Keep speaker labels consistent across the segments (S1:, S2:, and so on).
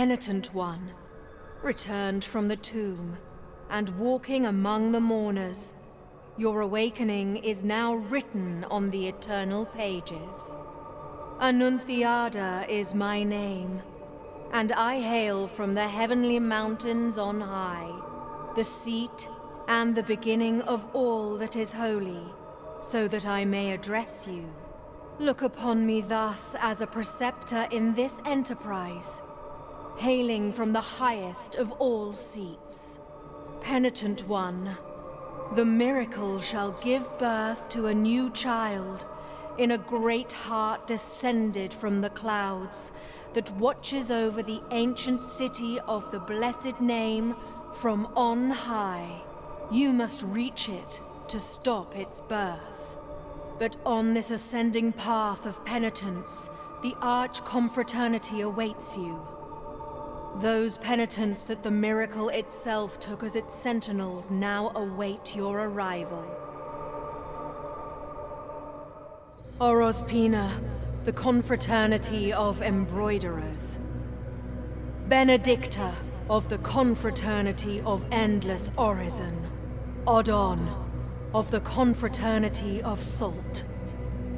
S1: Penitent One, returned from the tomb, and walking among the mourners. Your awakening is now written on the eternal pages. Annunciada is my name, and I hail from the heavenly mountains on high, the seat and the beginning of all that is holy, so that I may address you. Look upon me thus as a preceptor in this enterprise, hailing from the highest of all seats. Penitent One, the miracle shall give birth to a new child in a great heart descended from the clouds that watches over the ancient city of the blessed name from on high. You must reach it to stop its birth. But on this ascending path of penitence, the arch-confraternity awaits you. Those penitents that the miracle itself took as its sentinels now await your arrival. Orospina, the confraternity of embroiderers. Benedicta, of the confraternity of endless orison. Odon, of the confraternity of salt.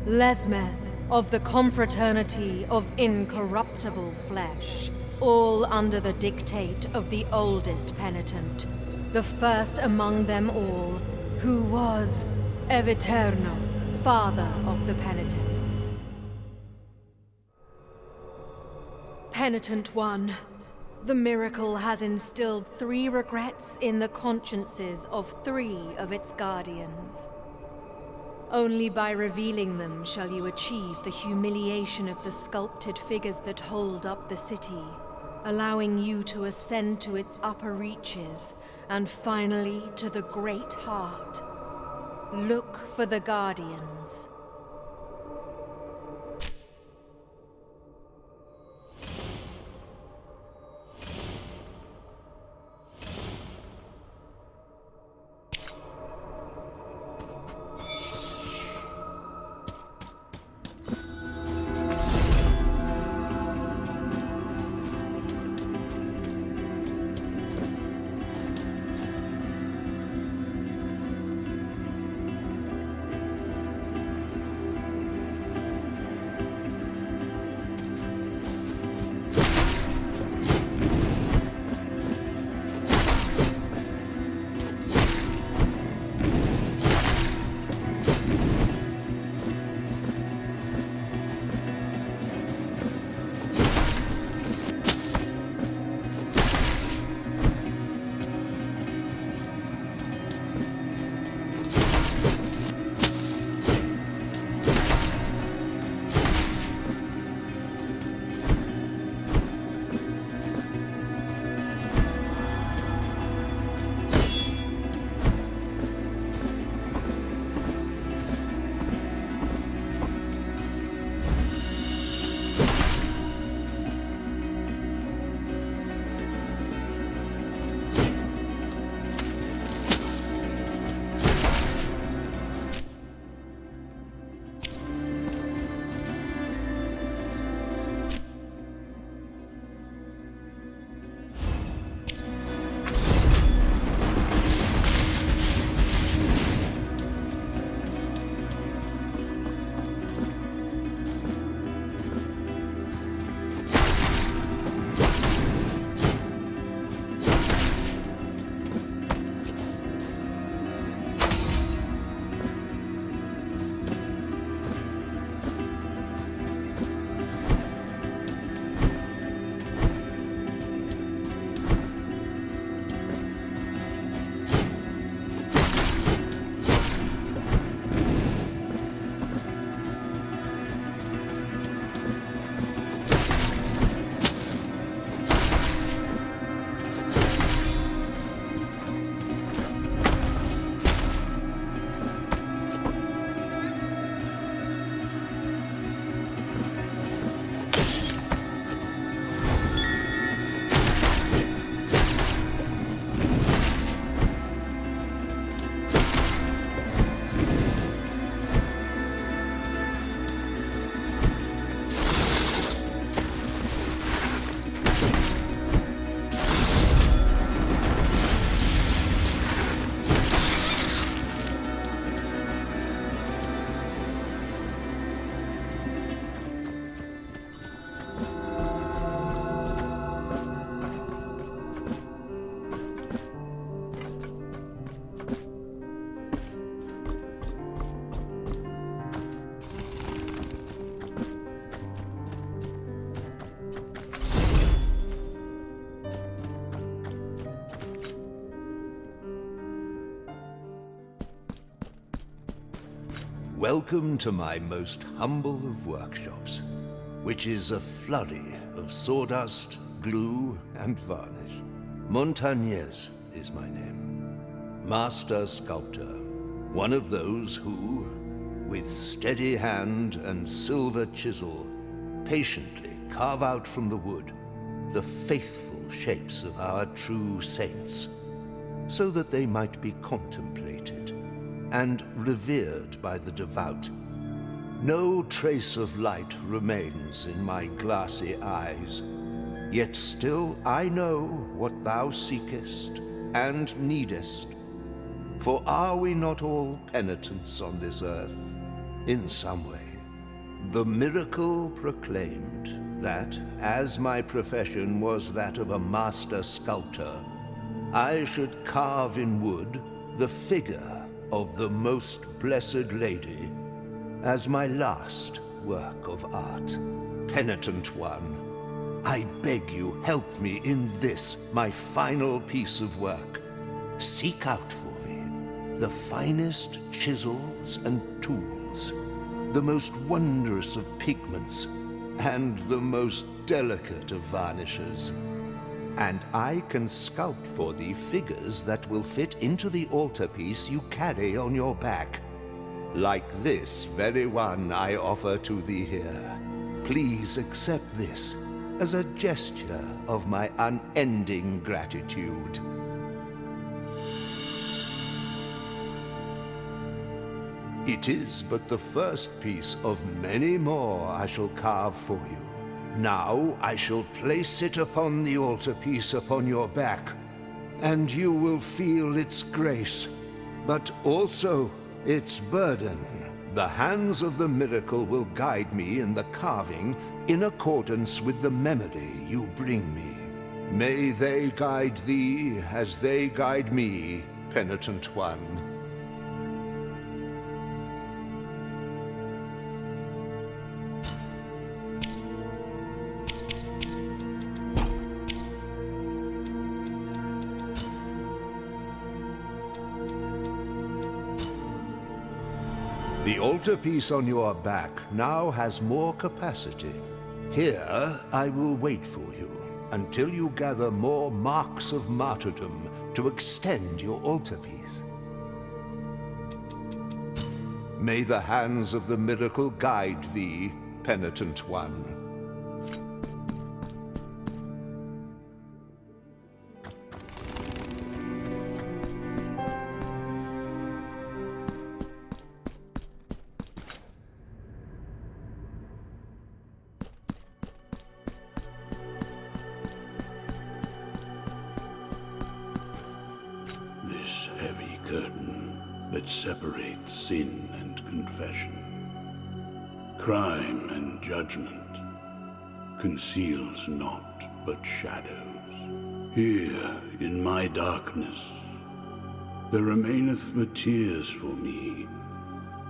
S1: Lesmes, of the confraternity of incorruptible flesh. All under the dictate of the oldest penitent, the first among them all, who was Eviterno, father of the penitents. Penitent One, the miracle has instilled 3 regrets in the consciences of 3 of its guardians. Only by revealing them shall you achieve the humiliation of the sculpted figures that hold up the city, allowing you to ascend to its upper reaches, and finally to the Great Heart. Look for the Guardians.
S2: Welcome to my most humble of workshops, which is a flurry of sawdust, glue, and varnish. Montagnez is my name. Master sculptor, one of those who, with steady hand and silver chisel, patiently carve out from the wood the faithful shapes of our true saints, so that they might be contemplated and revered by the devout. No trace of light remains in my glassy eyes, yet still I know what thou seekest and needest. For are we not all penitents on this earth, in some way? The miracle proclaimed that, as my profession was that of a master sculptor, I should carve in wood the figure of the Most Blessed Lady as my last work of art. Penitent One, I beg you, help me in this, my final piece of work. Seek out for me the finest chisels and tools, the most wondrous of pigments, and the most delicate of varnishes. And I can sculpt for thee figures that will fit into the altarpiece you carry on your back. Like this very one I offer to thee here. Please accept this as a gesture of my unending gratitude. It is but the first piece of many more I shall carve for you. Now I shall place it upon the altarpiece upon your back, and you will feel its grace, but also its burden. The hands of the miracle will guide me in the carving in accordance with the memory you bring me. May they guide thee as they guide me, Penitent One. The altarpiece on your back now has more capacity. Here I will wait for you until you gather more marks of martyrdom to extend your altarpiece. May the hands of the miracle guide thee, Penitent One.
S3: This heavy curtain that separates sin and confession, crime and judgment, conceals naught but shadows. Here, in my darkness, there remaineth but tears for me,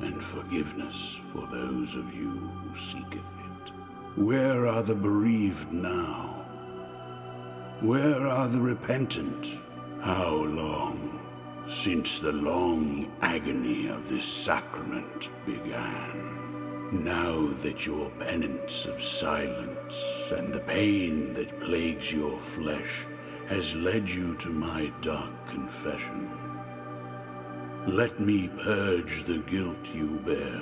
S3: and forgiveness for those of you who seeketh it. Where are the bereaved now? Where are the repentant? How long since the long agony of this sacrament began? Now that your penance of silence and the pain that plagues your flesh has led you to my dark confession, let me purge the guilt you bear,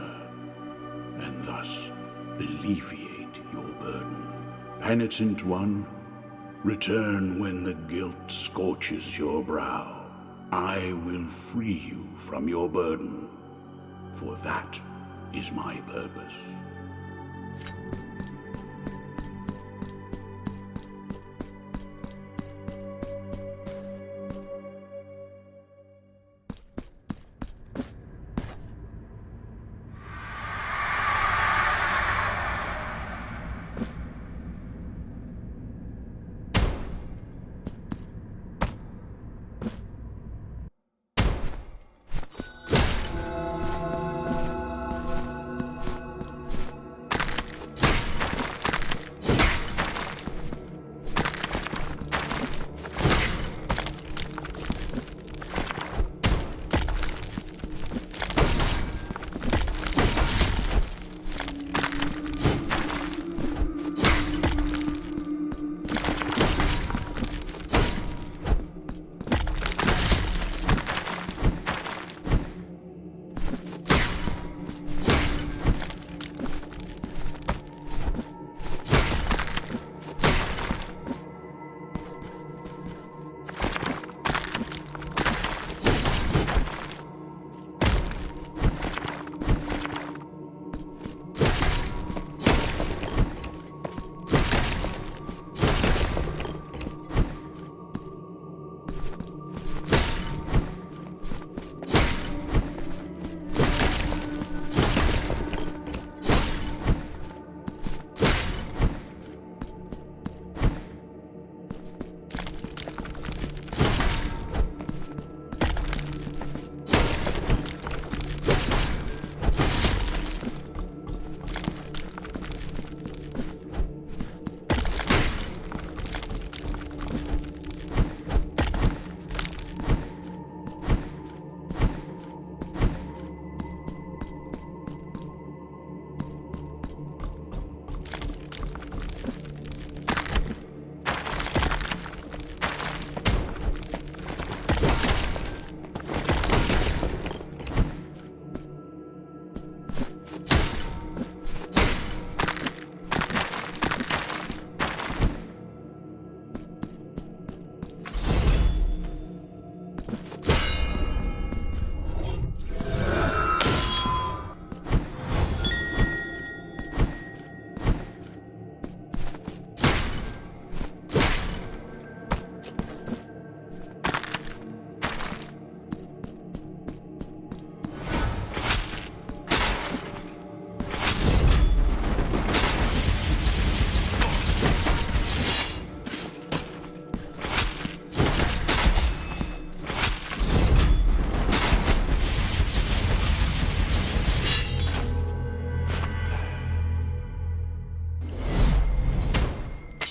S3: and thus alleviate your burden. Penitent One, return when the guilt scorches your brow. I will free you from your burden, for that is my purpose.